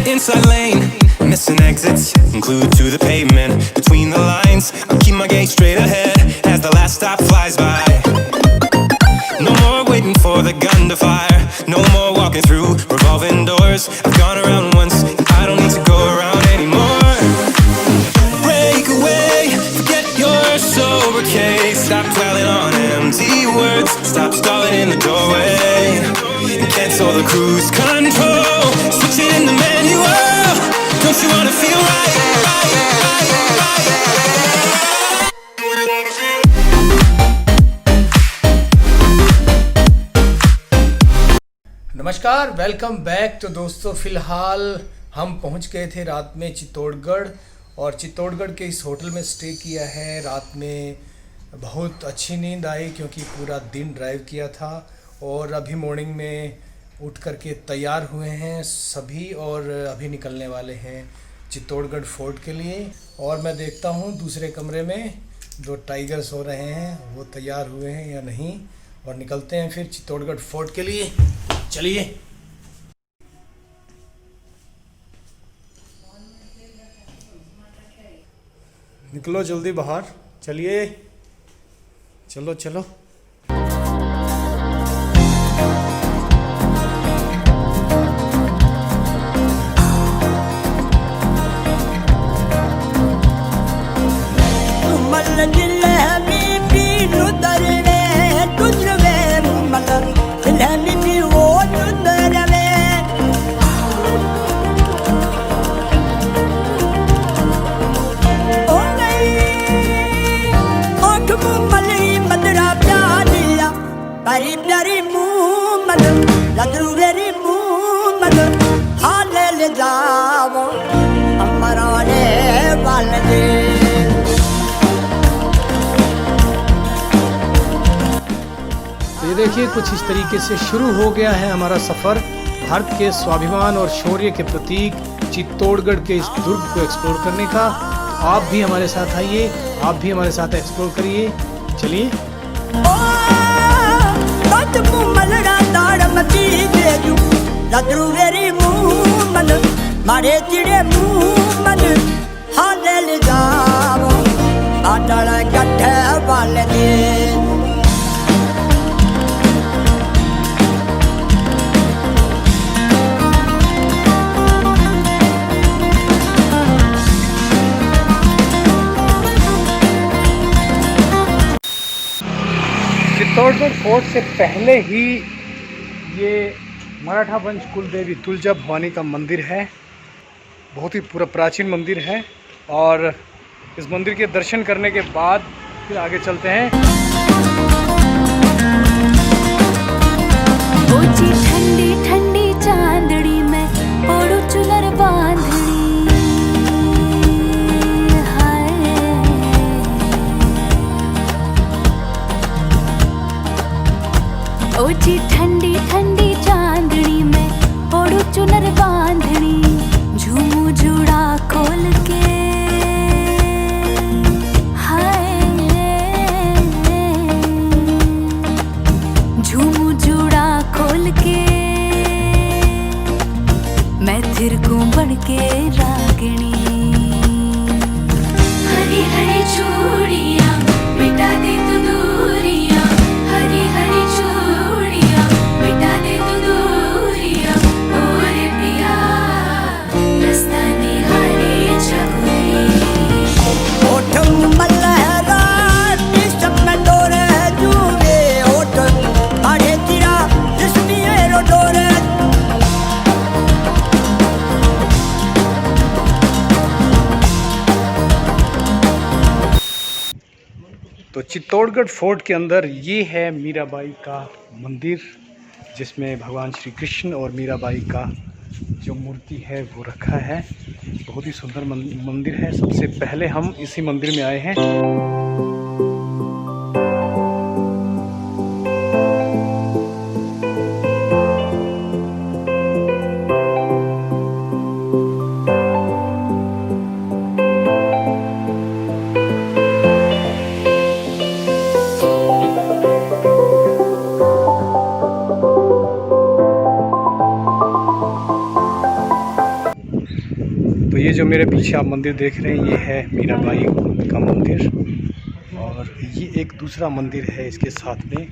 Inside lane, missing exits, glued to the pavement. Between the lines, I keep my gaze straight ahead as the last stop flies by. No more waiting for the gun to fire. No more walking through revolving doors. I've gone around once, I don't need to go around anymore. Break away, forget your sober case. Stop dwelling on empty words. Stop stalling in the doorway and cancel the cruise control. Switch it in the manual. Don't you wanna feel right? नमस्कार, welcome back. तो दोस्तों, फ़िलहाल हम पहुंच गए थे रात में चित्तौड़गढ़, और चित्तौड़गढ़ के इस होटल में स्टे किया है। रात में बहुत अच्छी नींद आई क्योंकि पूरा दिन ड्राइव किया था, और अभी मॉर्निंग में उठ करके तैयार हुए हैं सभी, और अभी निकलने वाले हैं चित्तौड़गढ़ फोर्ट के लिए। और मैं देखता हूं दूसरे कमरे में दो टाइगर सो रहे हैं, वो तैयार हुए हैं या नहीं, और निकलते हैं फिर चित्तौड़गढ़ फोर्ट के लिए। चलिए। निकलो जल्दी बाहर, चलिए, चलो चलो। ये देखिए, कुछ इस तरीके से शुरू हो गया है हमारा सफ़र भारत के स्वाभिमान और शौर्य के प्रतीक चित्तौड़गढ़ के इस दुर्ग को एक्सप्लोर करने का। तो आप भी हमारे साथ आइए, आप भी हमारे साथ एक्सप्लोर करिए। चलिए। चित्तौड़गढ़ फोर्ट से पहले ही ये मराठा वंश कुलदेवी तुलजा भवानी का मंदिर है। बहुत ही पूरा प्राचीन मंदिर है, और इस मंदिर के दर्शन करने के बाद फिर आगे चलते हैं। ठंडी ठंडी चांदड़ी में ओढ़ू चुनर बांधड़ी, ओची ठंडी ठंडी चांदनी में ओढ़ू चुनर बांधनी, झूमू जुड़ा खोल के, हाय झूमू जुड़ा खोल के, मैं थिरकूं बन के रागिणी। हरी हरी चूड़ियां मिटा दे तू दूरियां, हरी हरी चूड़ियां मिटा दे तू दूरियां, और पिया रास्ता निहारे चकोरी। ओठम मल्लहरा सब में डोरे जूरे, ओठ आड़े तिरा जिसमें रो डोरे। तो चित्तौड़गढ़ फोर्ट के अंदर ये है मीराबाई का मंदिर, जिसमें भगवान श्री कृष्ण और मीराबाई का जो मूर्ति है वो रखा है। बहुत ही सुंदर मंदिर है। सबसे पहले हम इसी मंदिर में आए हैं। ये जो मेरे पीछे आप मंदिर देख रहे हैं ये है मीराबाई का मंदिर, और ये एक दूसरा मंदिर है इसके साथ में।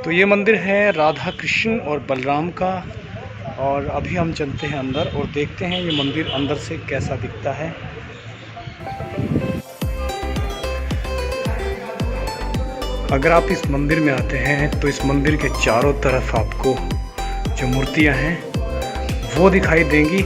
तो ये मंदिर है राधा कृष्ण और बलराम का, और अभी हम चलते हैं अंदर और देखते हैं ये मंदिर अंदर से कैसा दिखता है। अगर आप इस मंदिर में आते हैं तो इस मंदिर के चारों तरफ आपको जो मूर्तियां हैं वो दिखाई देंगी,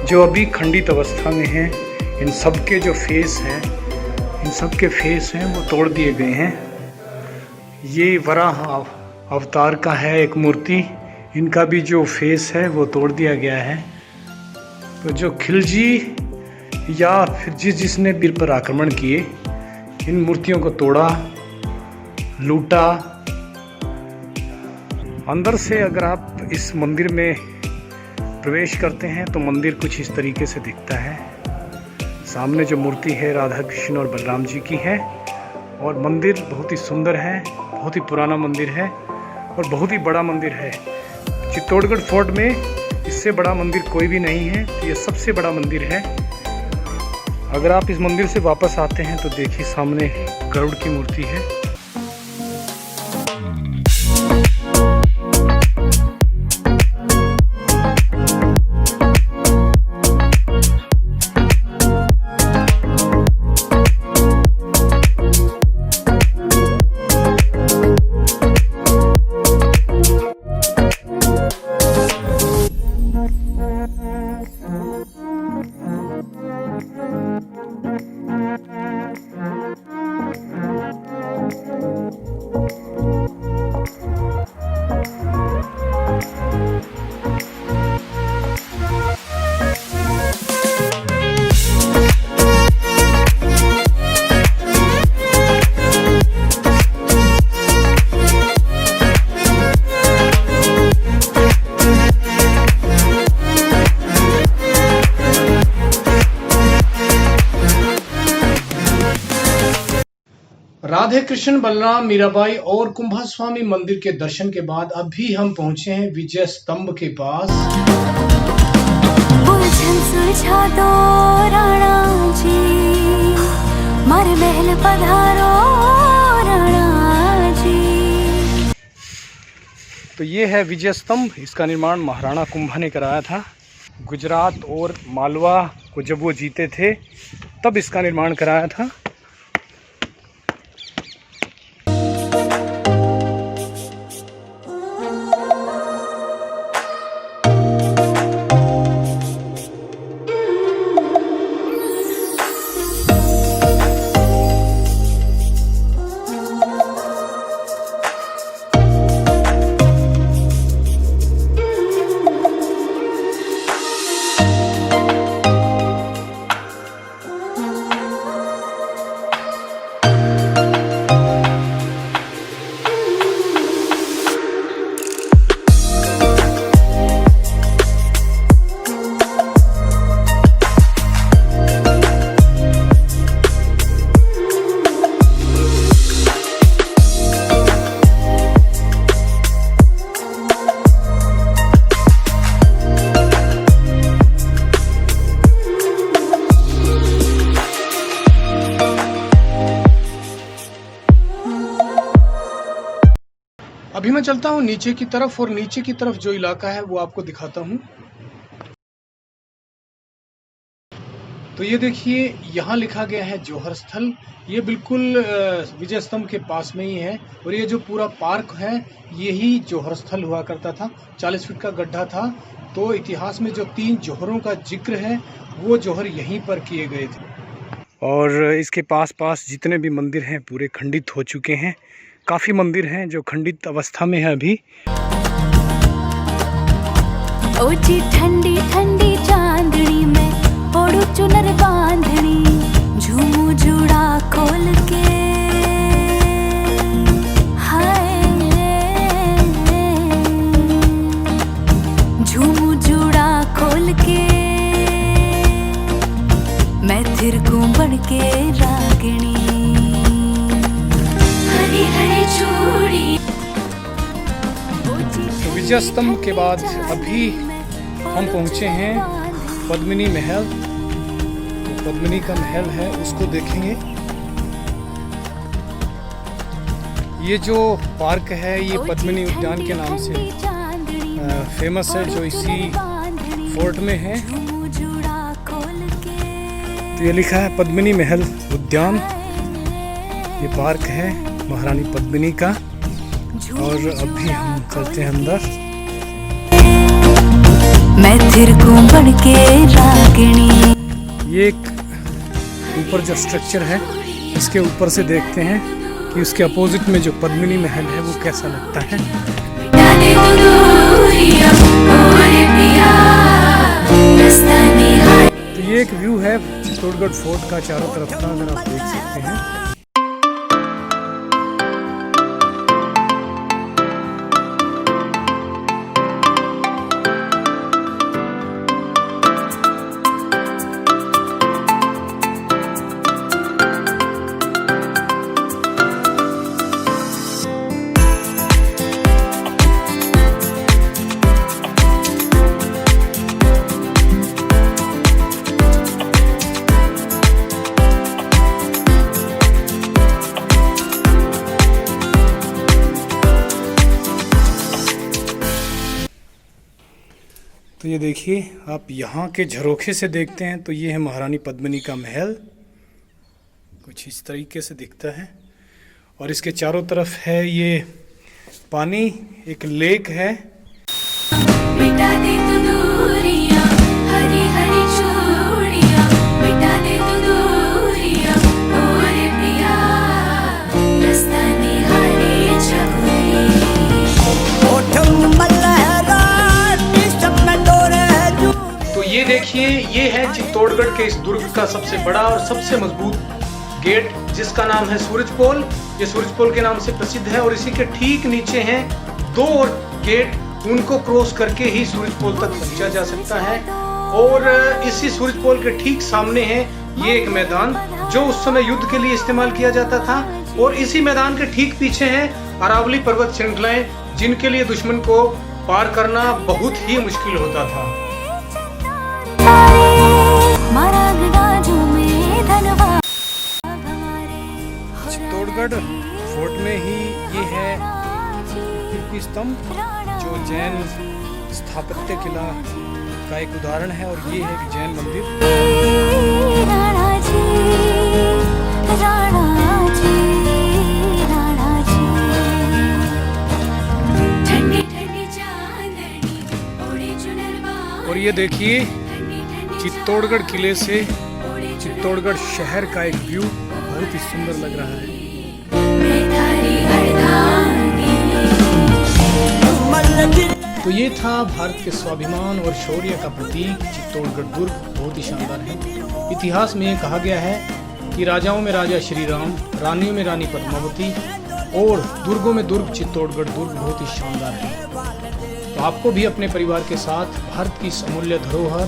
जो अभी खंडित अवस्था में हैं। इन सब के जो फेस हैं वो तोड़ दिए गए हैं। ये वराह अवतार का है एक मूर्ति, इनका भी जो फेस है वो तोड़ दिया गया है। तो जो खिलजी या फिर जिसने बीर पर आक्रमण किए, इन मूर्तियों को तोड़ा, लूटा। अंदर से अगर आप इस मंदिर में प्रवेश करते हैं तो मंदिर कुछ इस तरीके से दिखता है। सामने जो मूर्ति है राधा कृष्ण और बलराम जी की है, और मंदिर बहुत ही सुंदर है, बहुत ही पुराना मंदिर है और बहुत ही बड़ा मंदिर है। चित्तौड़गढ़ फोर्ट में इससे बड़ा मंदिर कोई भी नहीं है, तो ये सबसे बड़ा मंदिर है। अगर आप इस मंदिर से वापस आते हैं तो देखिए सामने गरुड़ की मूर्ति है। राधे कृष्ण, बलराम, मीराबाई और कुंभास्वामी मंदिर के दर्शन के बाद अभी हम पहुंचे हैं विजय स्तंभ के पास। सुझा दो राणा जी, मारे महल पधारो राणा जी। तो ये है विजय स्तंभ। इसका निर्माण महाराणा कुंभा ने कराया था। गुजरात और मालवा को जब वो जीते थे तब इसका निर्माण कराया था। अभी मैं चलता हूँ नीचे की तरफ, और नीचे की तरफ जो इलाका है वो आपको दिखाता हूँ। तो ये देखिए यहाँ लिखा गया है जौहर स्थल। ये बिल्कुल विजय स्तंभ के पास में ही है, और ये जो पूरा पार्क है यही जौहर स्थल हुआ करता था। 40 फीट का गड्ढा था। तो इतिहास में जो 3 जौहरों का जिक्र है वो जौहर यहीं पर किए गए थे। और इसके पास जितने भी मंदिर हैं पूरे खंडित हो चुके हैं। काफ़ी मंदिर हैं जो खंडित अवस्था में है अभी। ओ जी ठंडी ठंडी चांदनी में ओढ़ू चुनर बांधनी, झूमू जुड़ा खोल के, हाय झूमू जुड़ा खोल के, मैं थिरकूं बन के रागिणी, हरी हरी चूड़ी। विजय स्तंभ के बाद अभी हम पहुंचे हैं पद्मिनी महल। पद्मिनी का महल है उसको देखेंगे। ये जो पार्क है ये पद्मिनी उद्यान के नाम से फेमस है, जो इसी फोर्ट में है। तो ये लिखा है पद्मिनी महल उद्यान। ये पार्क है महारानी पद्मिनी का। और अभी हम चलते हैं अंदर। मैं थिरकूं बनके रागिणी। ये एक ऊपर जो स्ट्रक्चर है इसके ऊपर से देखते हैं कि उसके अपोजिट में जो पद्मिनी महल है वो कैसा लगता है। तो ये एक व्यू है चित्तौड़गढ़ फोर्ट का चारों तरफ का, अगर आप देख सकते हैं। तो ये देखिए, आप यहाँ के झरोखे से देखते हैं तो ये है महारानी पद्मिनी का महल, कुछ इस तरीके से दिखता है। और इसके चारों तरफ है ये पानी, एक लेक है। मिटा दे तू दूरियां, हरी हरी चूड़ियां, मिटा दे तू दूरियां, ओ रे पिया, रास्ता निहारे चकोरी। तो ये देखिए, ये है चित्तौड़गढ़ के इस दुर्ग का सबसे बड़ा और सबसे मजबूत गेट, जिसका नाम है सूरज पोल। ये सूरज पोल के नाम से प्रसिद्ध है। और इसी के ठीक नीचे हैं दो और गेट, उनको क्रॉस करके ही सूरज पोल तक पहुंचा जा सकता है। और इसी सूरज पोल के ठीक सामने है ये एक मैदान जो उस समय युद्ध के लिए इस्तेमाल किया जाता था। और इसी मैदान के ठीक पीछे है अरावली पर्वत श्रृंखलाएं, जिनके लिए दुश्मन को पार करना बहुत ही मुश्किल होता था। चित्तौड़गढ़ फोर्ट में ही ये है कीर्ति स्तंभ, जो जैन स्थापत्य कला का एक उदाहरण है। और ये है एक जैन मंदिर। और ये देखिए, चित्तौड़गढ़ किले से चित्तौड़गढ़ शहर का एक व्यू बहुत ही सुंदर लग रहा है। तो ये था भारत के स्वाभिमान और शौर्य का प्रतीक चित्तौड़गढ़ दुर्ग, बहुत ही शानदार है। इतिहास में ये कहा गया है कि राजाओं में राजा श्री राम, रानियों में रानी पद्मावती और दुर्गों में दुर्ग चित्तौड़गढ़ दुर्ग बहुत ही शानदार है। तो आपको भी अपने परिवार के साथ भारत की इस अमूल्य धरोहर,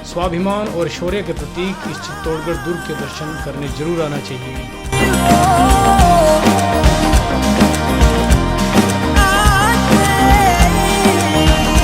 स्वाभिमान और शौर्य के प्रतीक इस चित्तौड़गढ़ दुर्ग के दर्शन करने जरूर आना चाहिए।